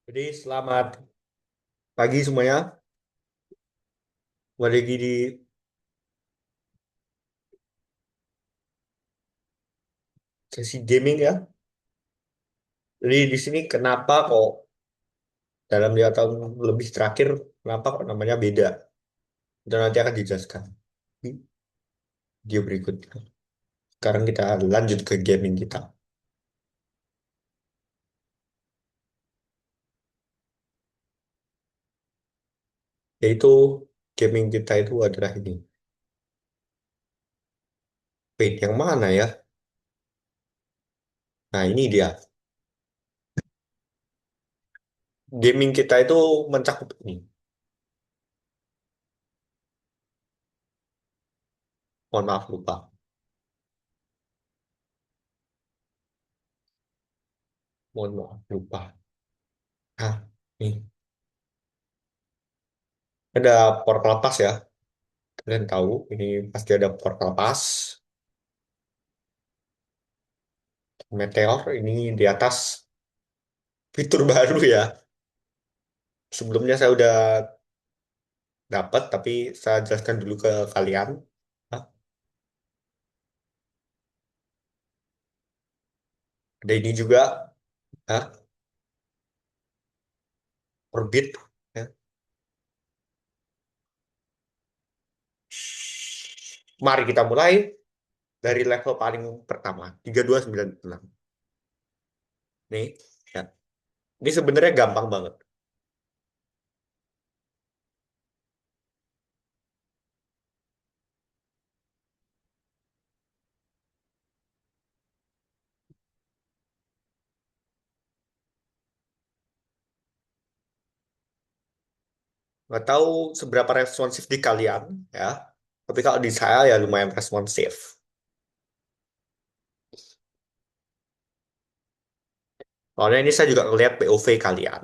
Jadi selamat pagi semuanya. Kembali lagi di sesi gaming ya. Jadi di sini kenapa kok dalam 2 tahun lebih terakhir kenapa kok namanya beda? Itu nanti akan dijelaskan di video berikutnya. Sekarang kita lanjut ke gaming kita. Yaitu gaming kita itu adalah ini. Wait, yang mana ya? Nah ini dia. Gaming kita itu mencakup ini. Mohon maaf lupa. Mohon maaf lupa. Nah, ini ada portal pass ya. Kalian tahu ini pasti ada portal pass. Meteor ini di atas fitur baru ya. Sebelumnya saya udah dapat, tapi saya jelaskan dulu ke kalian. Hah? Ada ini juga, hah? Orbit. Ya. Mari kita mulai dari level paling pertama, 3296. Nih, ya. Ini sebenarnya gampang banget. Nggak tahu seberapa responsif di kalian, ya. Tapi kalau di saya ya lumayan responsif. Soalnya ini saya juga ngeliat POV kalian.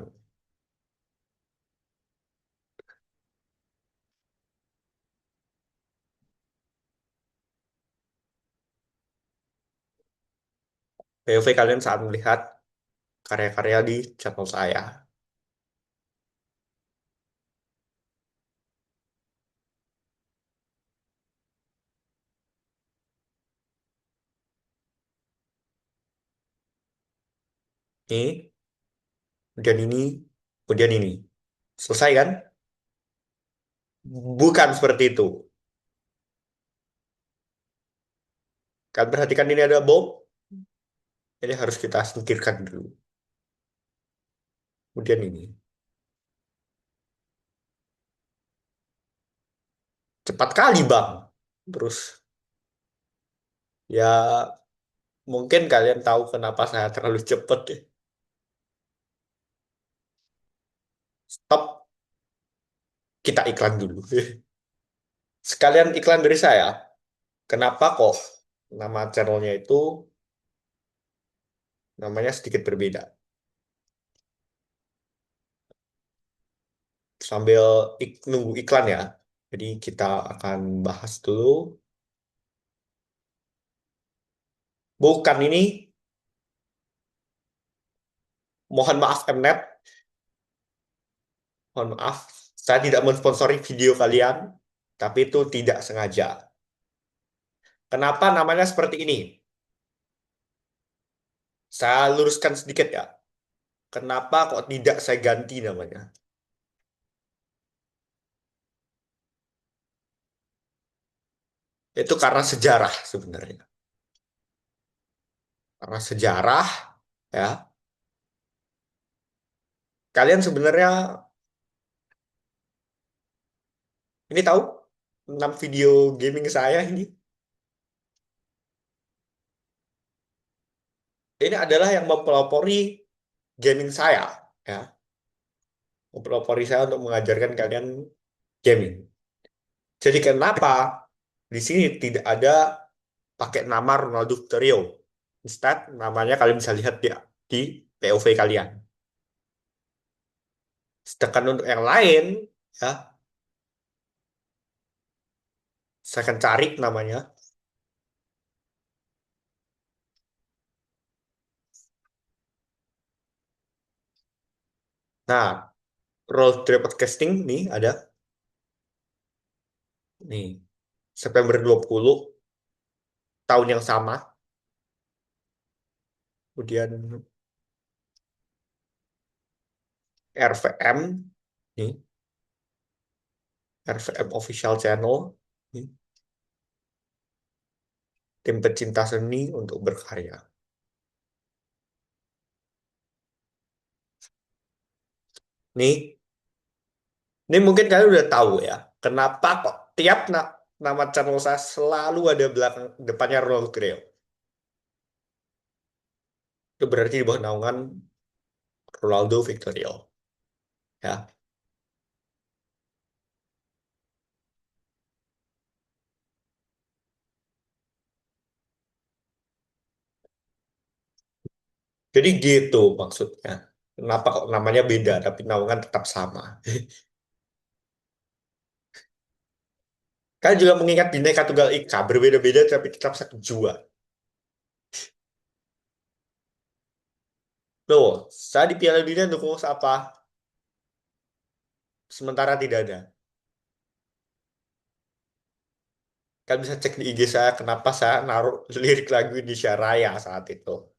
POV kalian saat melihat karya-karya di channel saya. Ini, kemudian ini, kemudian ini. Selesai kan? Bukan seperti itu. Kan perhatikan ini ada bom, ini harus kita singkirkan dulu. Kemudian ini. Cepat kali, Bang. Terus, ya mungkin kalian tahu kenapa saya terlalu cepat ya. Stop, kita iklan dulu. Sekalian iklan dari saya. Kenapa kok nama channelnya itu namanya sedikit berbeda? Sambil nunggu iklan ya. Jadi kita akan bahas dulu. Bukan ini, mohon maaf Mnet, mohon maaf. Saya tidak mensponsori video kalian, tapi itu tidak sengaja. Kenapa namanya seperti ini? Saya luruskan sedikit ya. Kenapa kok tidak saya ganti namanya? Itu karena sejarah sebenarnya. Karena sejarah, ya. Kalian sebenarnya ini tahu 6 video gaming saya ini. Ini adalah yang mempelopori gaming saya, ya. Mempelopori saya untuk mengajarkan kalian gaming. Jadi kenapa di sini tidak ada pakai nama Ronaldo Stereo? Instead, namanya kalian bisa lihat di POV kalian. Sedangkan untuk yang lain, ya, saya akan cari namanya. Nah, role play podcasting nih ada nih September 20 tahun yang sama. Kemudian RVM nih, RVM Official Channel nih, tim pecinta seni untuk berkarya. Nih, ini mungkin kalian udah tahu ya, kenapa kok tiap nama channel saya selalu ada belakang depannya Ronald Grail. Itu berarti di bawah naungan Ronaldo Victorio. Ya, jadi gitu maksudnya. Kenapa kok namanya beda tapi naungan tetap sama? Kalian juga mengingat Bhinneka Tunggal Ika berbeda-beda tapi tetap satu jua. Loh, saya di Piala Dunia dukung siapa? Sementara tidak ada. Kalian bisa cek di IG saya kenapa saya naruh lirik lagu Indonesia Raya saat itu.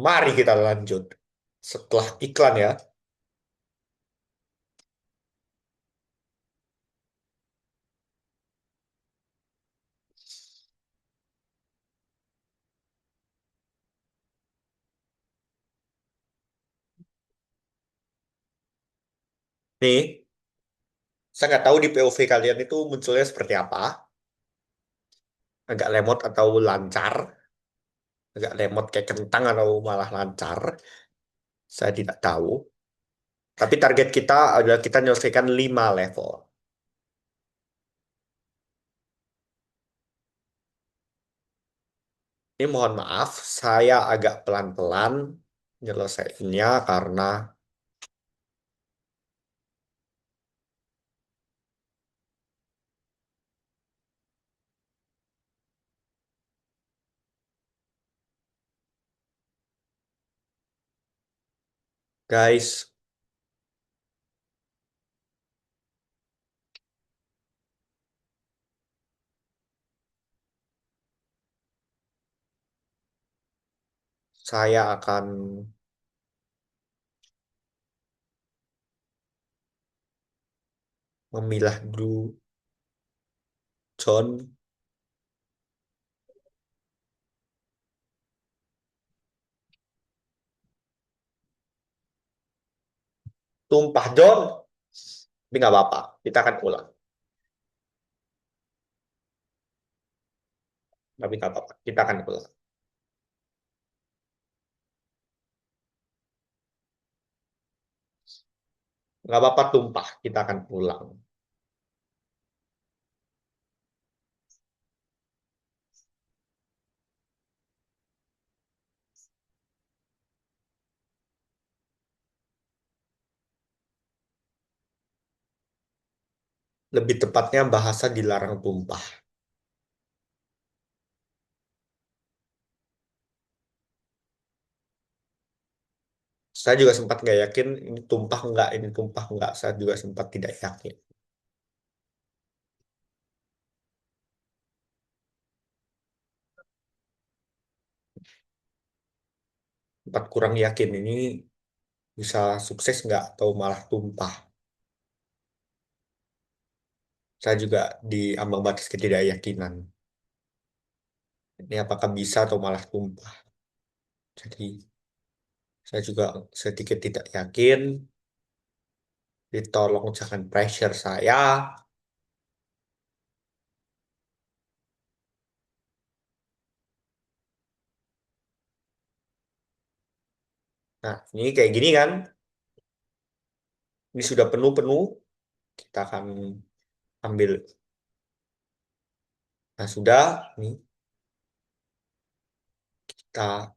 Mari kita lanjut. Setelah iklan ya. Nih, saya nggak tahu di POV kalian itu munculnya seperti apa. Agak lemot atau lancar. Agak lemot kayak kentang atau malah lancar. Saya tidak tahu. Tapi target kita adalah kita menyelesaikan 5 level. Ini mohon maaf, saya agak pelan-pelan nyelesaiinnya karena guys, saya akan memilah dulu John. Tumpah John. Tapi nggak apa-apa, kita akan ulang. Tapi nggak apa-apa, kita akan ulang. Nggak apa-apa tumpah, kita akan ulang. Lebih tepatnya bahasa dilarang tumpah. Saya juga sempat nggak yakin ini tumpah nggak, ini tumpah nggak. Saya juga sempat tidak yakin. Sempat kurang yakin ini bisa sukses nggak atau malah tumpah. Saya juga di ambang batas ketidakyakinan. Ini apakah bisa atau malah tumpah. Jadi saya juga sedikit tidak yakin. Ditolong jangan pressure saya. Nah, ini kayak gini kan. Ini sudah penuh-penuh. Kita akan ambil. Nah, sudah. Nih, kita.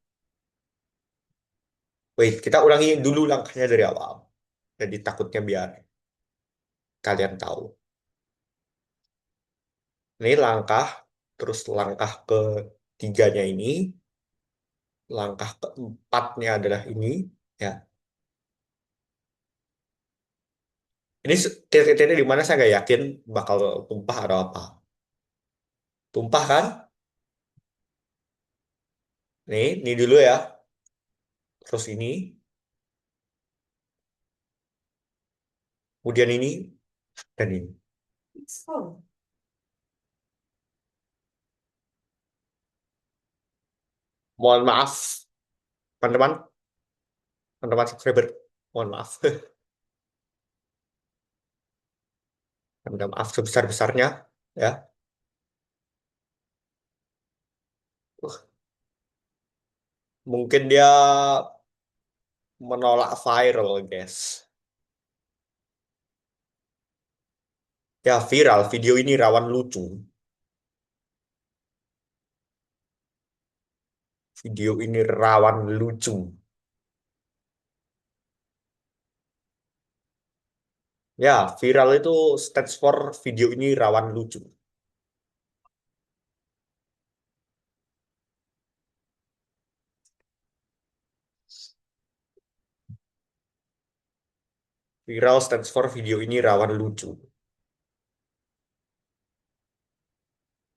Wait, kita ulangi dulu langkahnya dari awal. Jadi takutnya biar kalian tahu. Ini langkah, terus langkah ketiganya ini, langkah keempatnya adalah ini, ya. Ini titik-titiknya di mana saya nggak yakin bakal tumpah atau apa. Tumpah kan? Ini dulu ya. Terus ini, kemudian ini, dan ini. Mohon maaf, teman-teman, teman-teman subscriber. Mohon maaf. Minta maaf sebesar-besarnya, ya. Uh, Mungkin dia menolak viral, guys. Ya, viral. Video ini rawan lucu. Video ini rawan lucu. Ya, viral itu stands for video ini rawan lucu. Viral stands for video ini rawan lucu.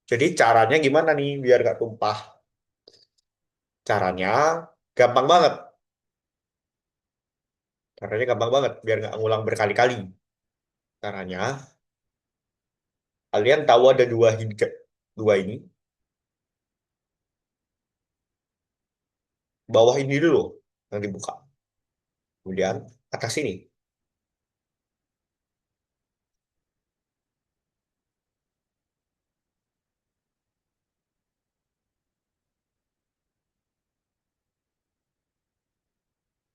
Jadi caranya gimana nih biar gak tumpah? Caranya gampang banget. Caranya gampang banget biar nggak ngulang berkali-kali. Caranya kalian tahu ada dua hingga dua ini. Bawah ini dulu yang dibuka. Kemudian atas ini.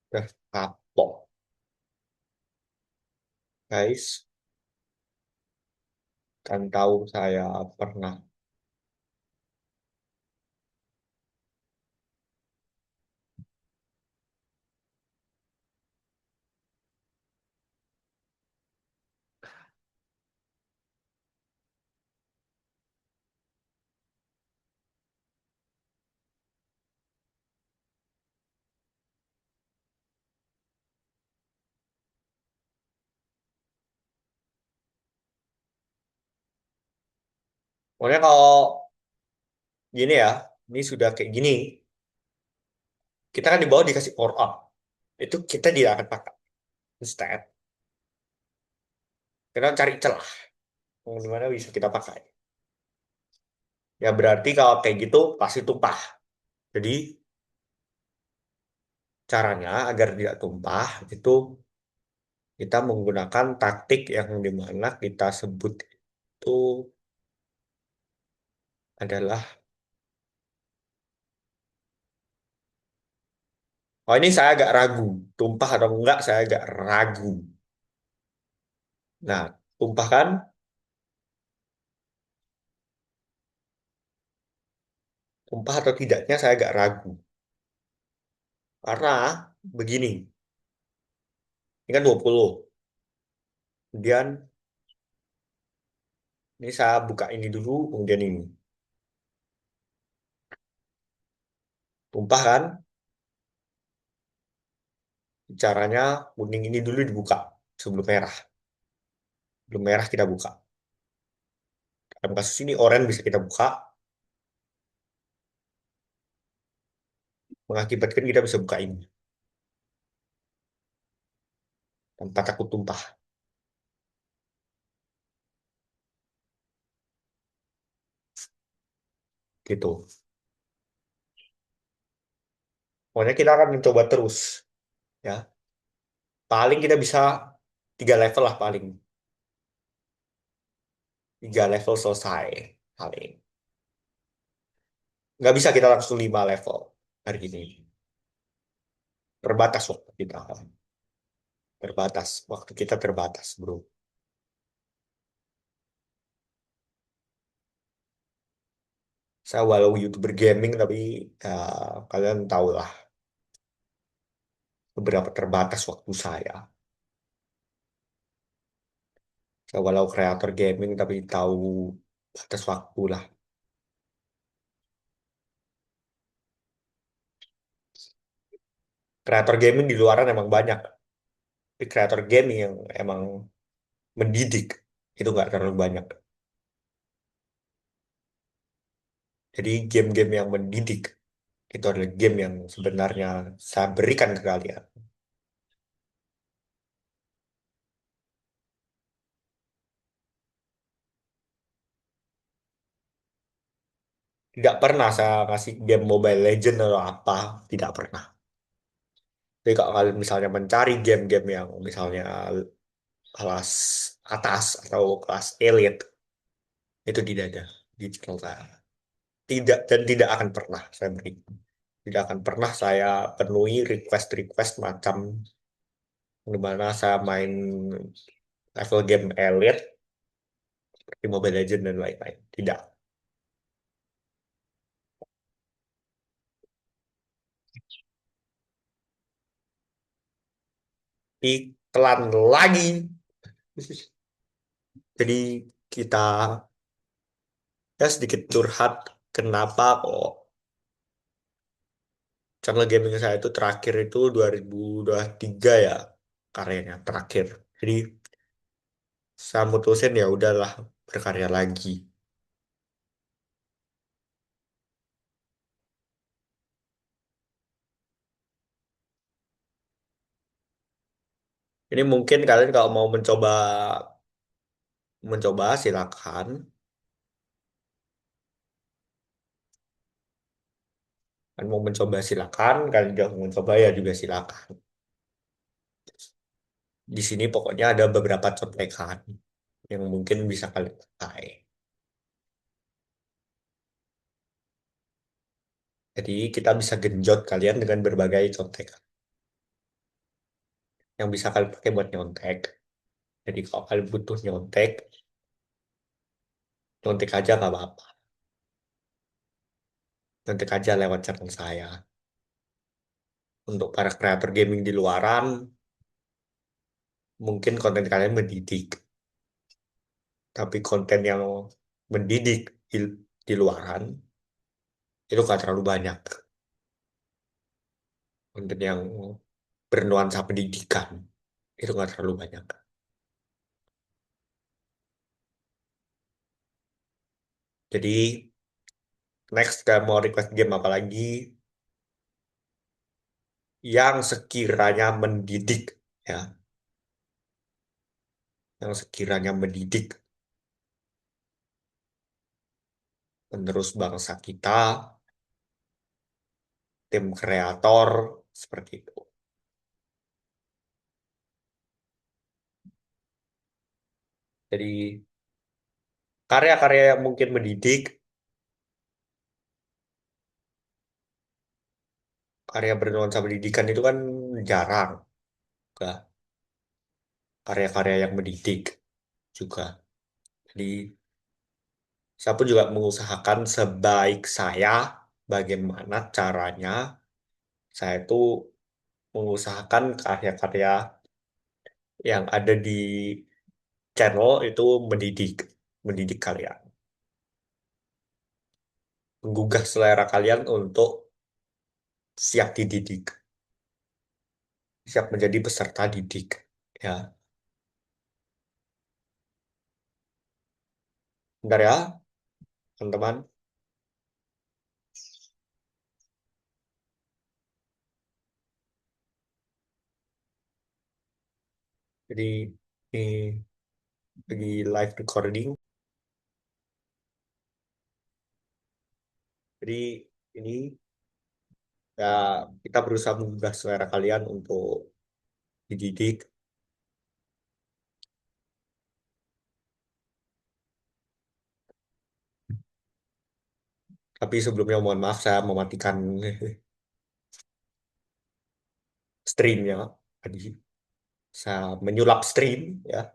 Udah kapok, guys. Kan tahu saya pernah. Pokoknya kalau gini ya, ini sudah kayak gini. Kita kan di bawah dikasih power up. Itu kita tidak akan pakai. Instead, kita cari celah. Di mana bisa kita pakai. Ya berarti kalau kayak gitu pasti tumpah. Jadi caranya agar tidak tumpah itu kita menggunakan taktik yang dimana kita sebut itu adalah, oh ini saya agak ragu, tumpah atau enggak saya agak ragu. Nah, tumpah kan, tumpah atau tidaknya saya agak ragu. Karena begini, ini kan 20. Kemudian ini saya buka ini dulu, kemudian ini. Tumpah kan, caranya kuning ini dulu dibuka sebelum merah. Sebelum merah kita buka. Dalam kasus ini oranye bisa kita buka, mengakibatkan kita bisa buka ini tanpa takut tumpah. Gitu. Pokoknya kita akan mencoba terus. Ya, paling kita bisa 3 level lah paling. 3 level selesai paling. Nggak bisa kita langsung 5 level hari ini. Terbatas waktu kita. Terbatas. Waktu kita terbatas, bro. Saya walau YouTuber gaming, tapi ya, kalian tahu lah beberapa terbatas waktu saya. Saya walau kreator gaming, tapi tahu batas waktu lah. Kreator gaming di luaran emang banyak. Tapi kreator gaming yang emang mendidik itu nggak terlalu banyak. Jadi game-game yang mendidik itu adalah game yang sebenarnya saya berikan ke kalian. Tidak pernah saya kasih game Mobile Legend atau apa, tidak pernah. Jadi kalau kalian misalnya mencari game-game yang misalnya kelas atas atau kelas elite, itu tidak ada di channel saya. Tidak dan tidak akan pernah saya beri. Tidak akan pernah saya penuhi request-request macam di mana saya main level game elite seperti Mobile Legends dan lain-lain. Tidak. Iklan lagi. Jadi kita ya sedikit curhat kenapa kok channel gaming saya itu terakhir itu 2023 ya karyanya terakhir. Jadi saya mutusin ya udahlah berkarya lagi. Ini mungkin kalian kalau mau mencoba mencoba silakan. Kan mau mencoba silakan, kalian juga mau mencoba ya juga silakan. Di sini pokoknya ada beberapa contekan yang mungkin bisa kalian pakai. Jadi kita bisa genjot kalian dengan berbagai contekan yang bisa kalian pakai buat nyontek. Jadi kalau kalian butuh nyontek, nyontek aja nggak apa-apa. Nyontek aja lewat channel saya. Untuk para kreator gaming di luaran, mungkin konten kalian mendidik. Tapi konten yang mendidik di luaran, itu nggak terlalu banyak. Konten yang bernuansa pendidikan, itu nggak terlalu banyak. Jadi, next kamu mau request game apa lagi yang sekiranya mendidik, ya, yang sekiranya mendidik penerus bangsa kita, tim kreator, seperti itu. Jadi, karya-karya yang mungkin mendidik, karya bernuansa pendidikan itu kan jarang, juga karya-karya yang mendidik juga. Jadi, saya pun juga mengusahakan sebaik saya bagaimana caranya saya itu mengusahakan karya-karya yang ada di channel itu mendidik, mendidik kalian, menggugah selera kalian untuk siap dididik, siap menjadi peserta didik. Ya, bentar ya, teman-teman. Jadi ini lagi live recording. Jadi ini ya kita berusaha menggugah selera kalian untuk dididik. Tapi sebelumnya mohon maaf saya mematikan streamnya tadi. Saya menyulap stream ya.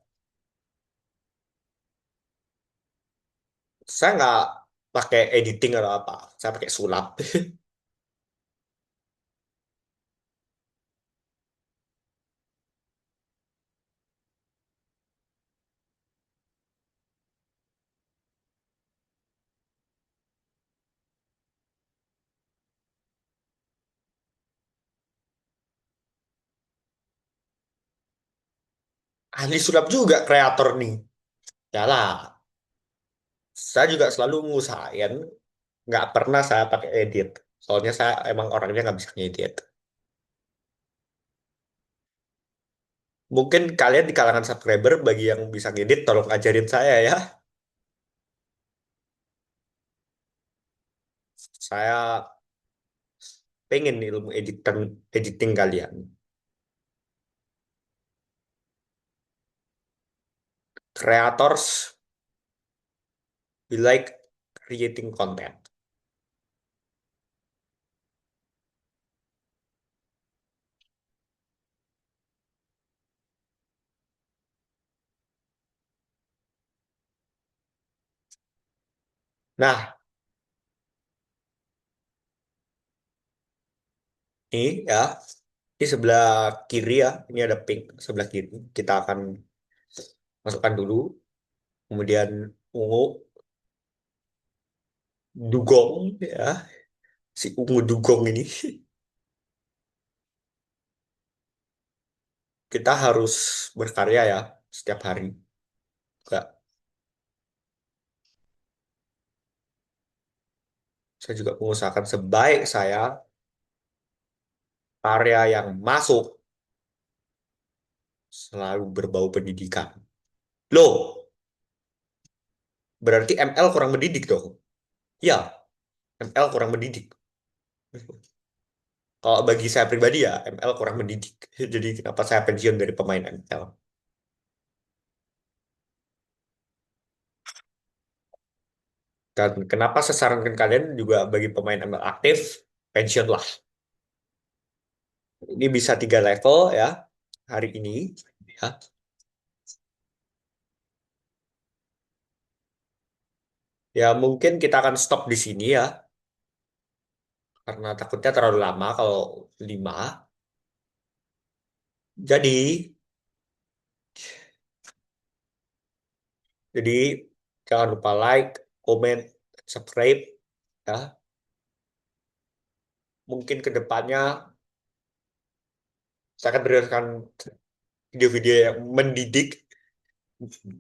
Saya nggak pakai editing atau apa. Saya pakai sulap. ahli sulap juga kreator nih. Ya lah, saya juga selalu ngusahain nggak pernah saya pakai edit. Soalnya saya emang orangnya nggak bisa ngedit. Mungkin kalian di kalangan subscriber bagi yang bisa ngedit, tolong ajarin saya ya. Saya pengen nih ilmu editing kalian. Creators we like creating content. Nah, ini ya, di sebelah kiri ya, ini ada pink sebelah kiri. Kita akan masukkan dulu, kemudian ungu, dugong ya, si ungu dugong ini. Kita harus berkarya ya setiap hari. Enggak, saya juga mengusahakan sebaik saya karya yang masuk selalu berbau pendidikan. Loh, berarti ML kurang mendidik dong? Ya, ML kurang mendidik. Kalau bagi saya pribadi ya, ML kurang mendidik. Jadi kenapa saya pensiun dari pemain ML? Dan kenapa saya sarankan kalian juga bagi pemain ML aktif, pensiun lah. Ini bisa 3 level ya hari ini. Ya, ya mungkin kita akan stop di sini ya, karena takutnya terlalu lama kalau 5. Jadi, jadi jangan lupa like, comment, subscribe ya. Mungkin ke depannya saya akan berikan video-video yang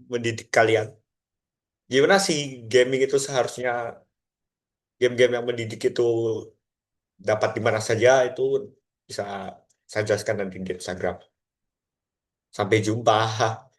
mendidik kalian. Gimana sih gaming itu seharusnya game-game yang mendidik itu dapat di mana saja itu bisa saya jelaskan nanti di Instagram. Sampai jumpa.